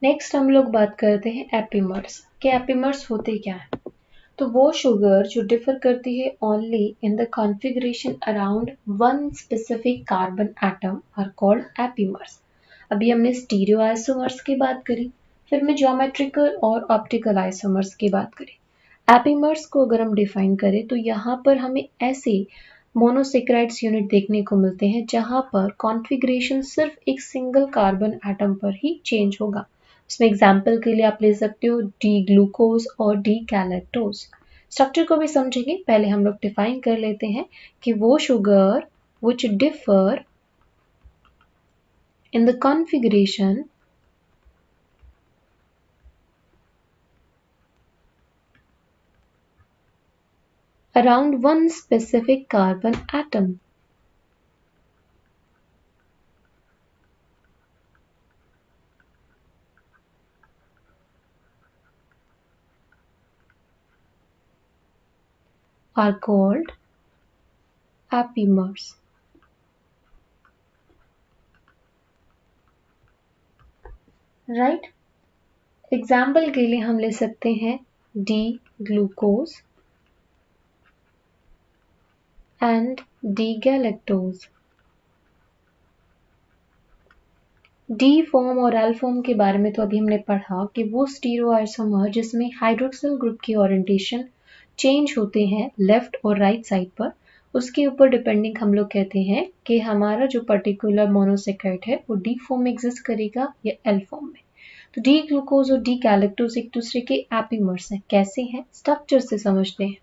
Next हम लोग बात करते हैं एपीमर्स कि एपीमर्स होते क्या है। तो वो शुगर जो डिफर करती है only in the configuration around one specific carbon atom are called epimers. अभी हमने स्टीरियो आइसोमर्स की बात करी, फिर में ज्योमेट्रिकल और ऑप्टिकल आइसोमर्स की बात करी। एपीमर्स को अगर हम डिफाइन करें तो यहाँ पर हमें ऐसे मोनोसेक्राइड्स यूनिट देखने को मिलते हैं जहाँ पर कॉन्फ़िगरेशन सिर्फ एक सिंगल कार्बन एटम पर ही चेंज होगा। इसमें एग्जाम्पल के लिए आप ले सकते हो डी ग्लूकोज और डी गैलेक्टोज। स्ट्रक्चर को भी समझेंगे, पहले हम लोग डिफाइन कर लेते हैं कि वो sugar which differ in the configuration around one specific carbon atom are called apimers. Right, example के लिए हम ले सकते हैं D glucose and D galactose. D form और एल फॉर्म के बारे में तो अभी हमने पढ़ा कि वो स्टीरियोआइसोमर जिसमें हाइड्रोक्सिल ग्रुप की ओरिएंटेशन चेंज होते हैं लेफ्ट और राइट साइड पर, उसके ऊपर डिपेंडिंग हम लोग कहते हैं कि हमारा जो पर्टिकुलर मोनोसेक्राइड है वो डी फॉर्म में एग्जिस्ट करेगा या एल फॉर्म में। तो डी ग्लूकोज और डी गैलेक्टोज एक दूसरे के एपीमर्स हैं। कैसे हैं, स्ट्रक्चर से समझते हैं।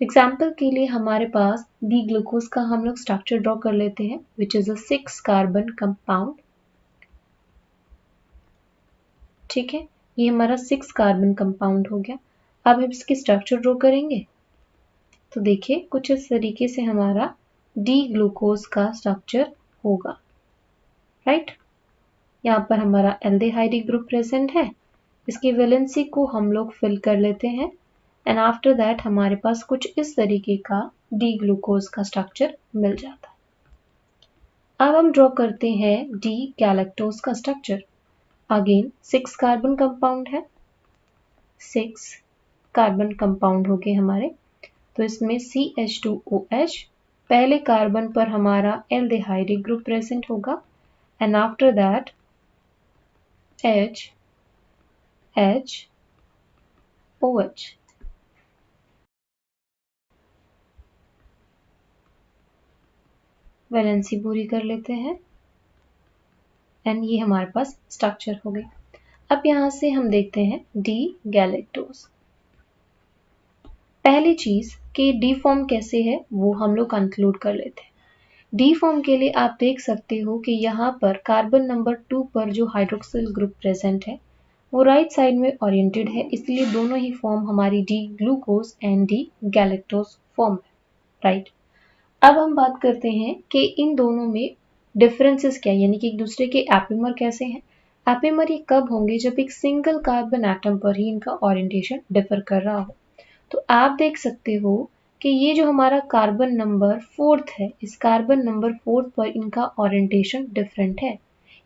एग्जाम्पल के लिए हमारे पास डी ग्लूकोज का हम लोग स्ट्रक्चर ड्रॉ कर लेते हैं which is a 6 carbon compound. ठीक है, ये हमारा 6 कार्बन कंपाउंड हो गया। अब हम इसकी स्ट्रक्चर ड्रॉ करेंगे तो देखिए कुछ इस तरीके से हमारा डी ग्लूकोज का स्ट्रक्चर होगा। राइट, यहाँ पर हमारा एल्डिहाइड ग्रुप प्रेजेंट है, इसकी वैलेंसी को हम लोग फिल कर लेते हैं एंड आफ्टर दैट हमारे पास कुछ इस तरीके का डी ग्लूकोज का स्ट्रक्चर मिल जाता है। अब हम ड्रॉ करते हैं डी गैलेक्टोज का स्ट्रक्चर। अगेन 6 कार्बन कंपाउंड है, 6 कार्बन कंपाउंड हो गए हमारे। तो इसमें CH2OH, पहले कार्बन पर हमारा एल्डिहाइड ग्रुप प्रेजेंट होगा and after that HHOH। Valency पूरी कर लेते हैं एंड ये हमारे पास स्ट्रक्चर हो गई। अब यहाँ से हम देखते हैं डी गैलेक्टोज। पहली चीज कि डी फॉर्म कैसे है वो हम लोग कंक्लूड कर लेते हैं। डी फॉर्म के लिए आप देख सकते हो कि यहाँ पर कार्बन नंबर 2 पर जो हाइड्रोक्सिल ग्रुप प्रेजेंट है वो राइट साइड में ओरिएंटेड है, इसलिए दोनों ही फॉर्म हमारी D glucose and D galactose form है। राइट, अब हम बात करते हैं कि इन दोनों में डिफरेंसेस क्या है, यानी कि एक दूसरे के एपीमर कैसे हैं। एपीमर ये कब होंगे जब एक सिंगल कार्बन एटम पर ही इनका ओरिएंटेशन डिफर कर रहा हो। तो आप देख सकते हो कि ये जो हमारा कार्बन नंबर 4 है, इस कार्बन नंबर 4 पर इनका ओरिएंटेशन डिफरेंट है,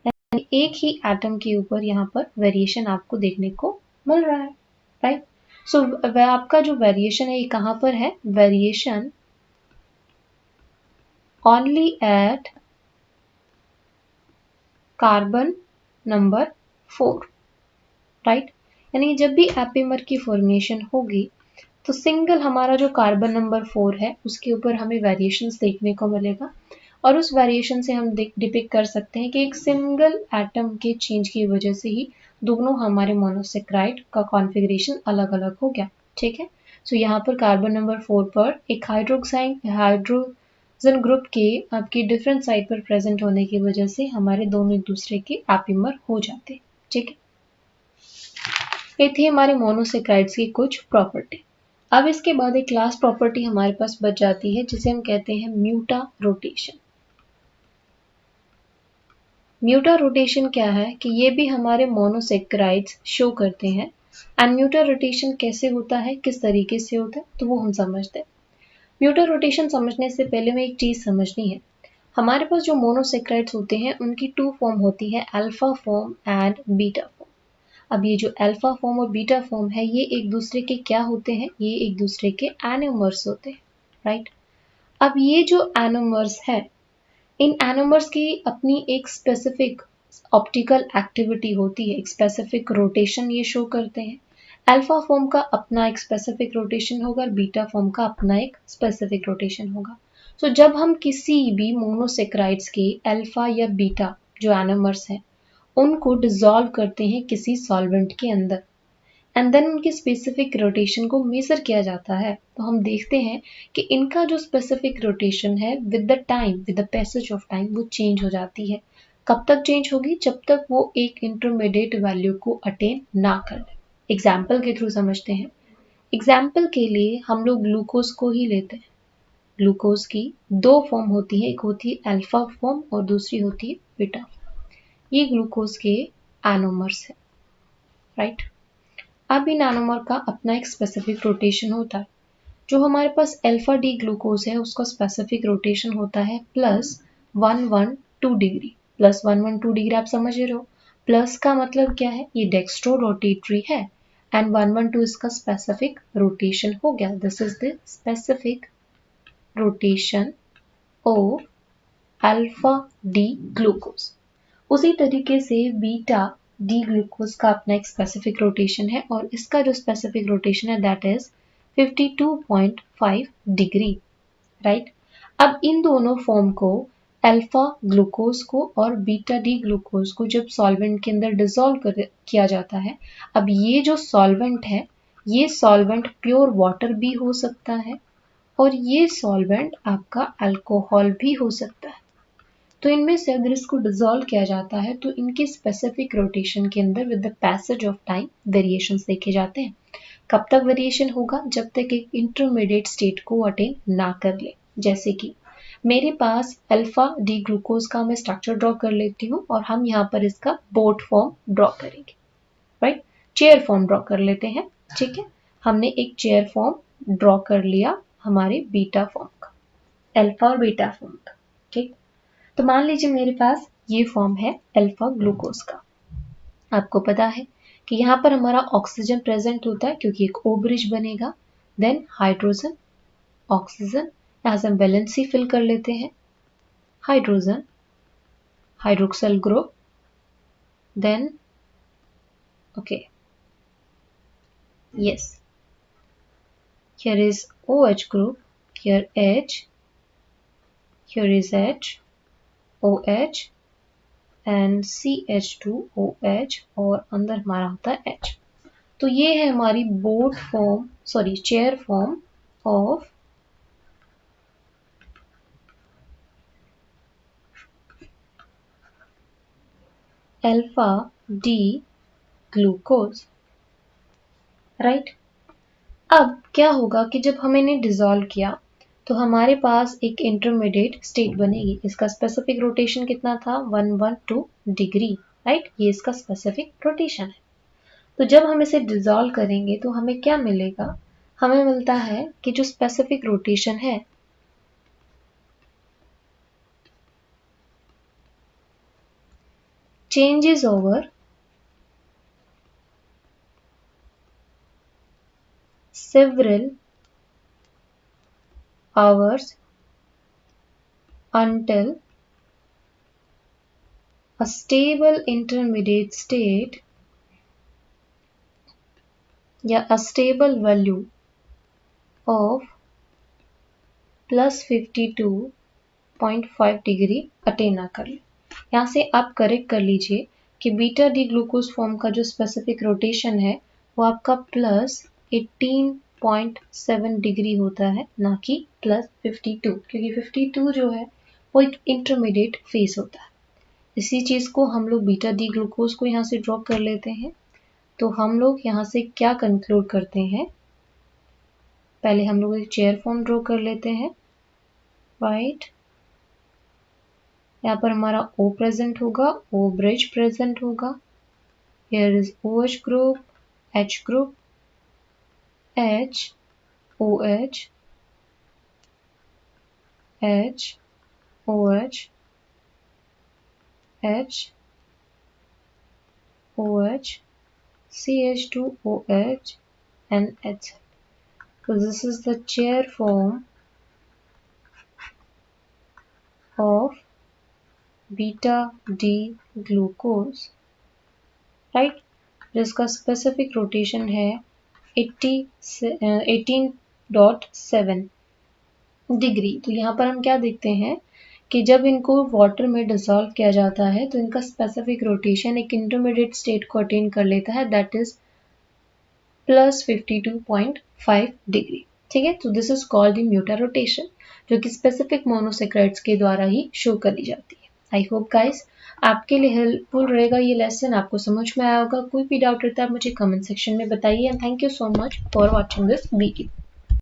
यानी एक ही एटम के ऊपर यहाँ पर वेरिएशन आपको देखने को मिल रहा है। राइट, सो आपका जो वेरिएशन है ये कहाँ पर है, variation only at carbon number 4। Right, यानी जब भी एपीमर की फॉर्मेशन होगी तो सिंगल हमारा जो कार्बन नंबर 4 है उसके ऊपर हमें वेरिएशंस देखने को मिलेगा और उस वेरिएशन से हम डिपिक्ट कर सकते हैं कि एक सिंगल एटम के चेंज की वजह से ही दोनों हमारे मोनोसेक्राइड का कॉन्फ़िगरेशन अलग अलग हो गया। ठीक है, सो यहाँ पर कार्बन नंबर 4 पर एक हाइड्रोजन ग्रुप के आपकी डिफरेंट साइड पर प्रेजेंट होने की वजह से हमारे दोनों एक दूसरे के एपीमर हो जाते हैं। ठीक है, ये थी हमारे मोनोसेक्राइड्स की कुछ प्रॉपर्टी। अब इसके बाद एक लास्ट प्रॉपर्टी हमारे पास बच जाती है जिसे हम कहते हैं म्यूटा रोटेशन। म्यूटा रोटेशन क्या है कि ये भी हमारे मोनोसेक्राइड्स शो करते हैं एंड म्यूटा रोटेशन कैसे होता है, किस तरीके से होता है, तो वो हम समझते हैं। म्यूटा रोटेशन समझने से पहले हमें एक चीज समझनी है। हमारे पास जो मोनोसेक्राइड्स होते हैं उनकी 2 फॉर्म होती है, alpha form and beta form. अब ये जो अल्फा फॉर्म और बीटा फॉर्म है ये एक दूसरे के क्या होते हैं, ये एक दूसरे के एनोमर्स होते हैं, राइट। अब ये जो एनोमर्स है, इन एनोमर्स की अपनी एक स्पेसिफिक ऑप्टिकल एक्टिविटी होती है, एक स्पेसिफिक रोटेशन ये शो करते हैं। अल्फा फॉर्म का अपना एक स्पेसिफिक रोटेशन होगा और बीटा फॉर्म का अपना एक स्पेसिफिक रोटेशन होगा। सो जब हम किसी भी मोनोसेक्राइड्स के अल्फा या बीटा जो एनोमर्स हैं उनको डिसॉल्व करते हैं किसी सॉल्वेंट के अंदर एंड देन उनकी स्पेसिफिक रोटेशन को मेजर किया जाता है, तो हम देखते हैं कि इनका जो स्पेसिफिक रोटेशन है with the time, with the passage of time वो चेंज हो जाती है। कब तक चेंज होगी, जब तक वो एक इंटरमीडिएट वैल्यू को अटेन ना कर ले। एग्जाम्पल के थ्रू समझते हैं। एग्जाम्पल के लिए हम लोग ग्लूकोज को ही लेते हैं। ग्लूकोज की दो फॉर्म होती है, एक होती है अल्फा फॉर्म और दूसरी होती है बीटा। ये ग्लूकोज के एनोमर्स है, राइट। अब इन एनोमर का अपना एक स्पेसिफिक रोटेशन होता है। जो हमारे पास अल्फा डी ग्लूकोज है उसका स्पेसिफिक रोटेशन होता है +112 डिग्री। +112 डिग्री आप समझ रहे हो। प्लस का मतलब क्या है, ये डेक्स्ट्रो रोटेटरी है एंड 112 इसका स्पेसिफिक रोटेशन हो गया। This is the specific rotation of alpha D glucose. उसी तरीके से बीटा डी ग्लूकोज का अपना एक स्पेसिफिक रोटेशन है और इसका जो स्पेसिफिक रोटेशन है दैट इज 52.5 डिग्री, राइट। अब इन दोनों फॉर्म को, अल्फा ग्लूकोज को और बीटा डी ग्लूकोज को जब सॉल्वेंट के अंदर डिसॉल्व किया जाता है, अब ये जो सॉल्वेंट है ये सॉल्वेंट प्योर वाटर भी हो सकता है और ये सॉल्वेंट आपका अल्कोहल भी हो सकता है। तो इनमें से अगर इसको डिसॉल्व किया जाता है तो इनके स्पेसिफिक रोटेशन के अंदर with the passage of time variations देखे जाते हैं। कब तक वेरिएशन होगा, जब तक एक इंटरमीडिएट स्टेट को अटेन ना कर ले। जैसे कि मेरे पास अल्फा डी ग्लूकोज का मैं स्ट्रक्चर ड्रॉ कर लेती हूँ और हम यहाँ पर इसका बोट फॉर्म ड्रॉ करेंगे, राइट। चेयर फॉर्म ड्रॉ कर लेते हैं, ठीक है। हमने एक चेयर फॉर्म ड्रॉ कर लिया हमारे बीटा फॉर्म का, अल्फा और बीटा फॉर्म का, ठीक। तो मान लीजिए मेरे पास ये फॉर्म है अल्फा ग्लूकोज का। आपको पता है कि यहाँ पर हमारा ऑक्सीजन प्रेजेंट होता है क्योंकि एक ओ ब्रिज बनेगा, देन हाइड्रोजन, ऑक्सीजन, यहाँ से हम वैलेंसी फिल कर लेते हैं, hydrogen, hydroxyl group, then okay yes, here is OH group, here H, here is H, OH and CH2OH और अंदर हमारा होता है H। तो ये है हमारी boat form, sorry chair form of alpha D glucose, right. अब क्या होगा कि जब हम इन्हें डिसॉल्व किया तो हमारे पास एक इंटरमीडिएट स्टेट बनेगी। इसका स्पेसिफिक रोटेशन कितना था, 112 डिग्री, राइट। ये इसका स्पेसिफिक रोटेशन है। तो जब हम इसे डिसॉल्व करेंगे तो हमें क्या मिलेगा, हमें मिलता है कि जो स्पेसिफिक रोटेशन है changes over several hours until a stable intermediate state या a stable value of +52.5 degree attain ना कर ले। यहाँ से आप करेक्ट कर लीजिए कि बीटा डी ग्लूकोज फॉर्म का जो स्पेसिफिक रोटेशन है वो आपका +18.7 डिग्री होता है, ना कि +52, क्योंकि 52 जो है वो एक इंटरमीडिएट फेस होता है। इसी चीज को हम लोग बीटा डी ग्लूकोज को यहाँ से ड्रॉ कर लेते हैं। तो हम लोग यहाँ से क्या कंक्लूड करते हैं, पहले हम लोग एक चेयर फॉर्म ड्रॉ कर लेते हैं, राइट। यहाँ पर हमारा O प्रेजेंट होगा, O ब्रिज प्रेजेंट होगा, here is OH group, H group, H, OH, H, OH, H, OH, CH2OH and H. So this is the chair form of beta D glucose, right? जिसका specific rotation है 18.7 degree. तो यहाँ पर हम क्या देखते हैं कि जब इनको वाटर में डिसॉल्व किया जाता है तो इनका स्पेसिफिक रोटेशन एक इंटरमीडिएट स्टेट को अटेन कर लेता है, दैट इज प्लस 52.5 डिग्री। ठीक है, तो this is called the mutarotation, जो कि स्पेसिफिक मोनोसेक्राइड्स के द्वारा ही शो करी जाती है। आई होप गाइस आपके लिए हेल्पफुल रहेगा ये लेसन, आपको समझ में आया होगा। कोई भी डाउट रहता है मुझे कमेंट सेक्शन में बताइए। And thank you so much for watching this video.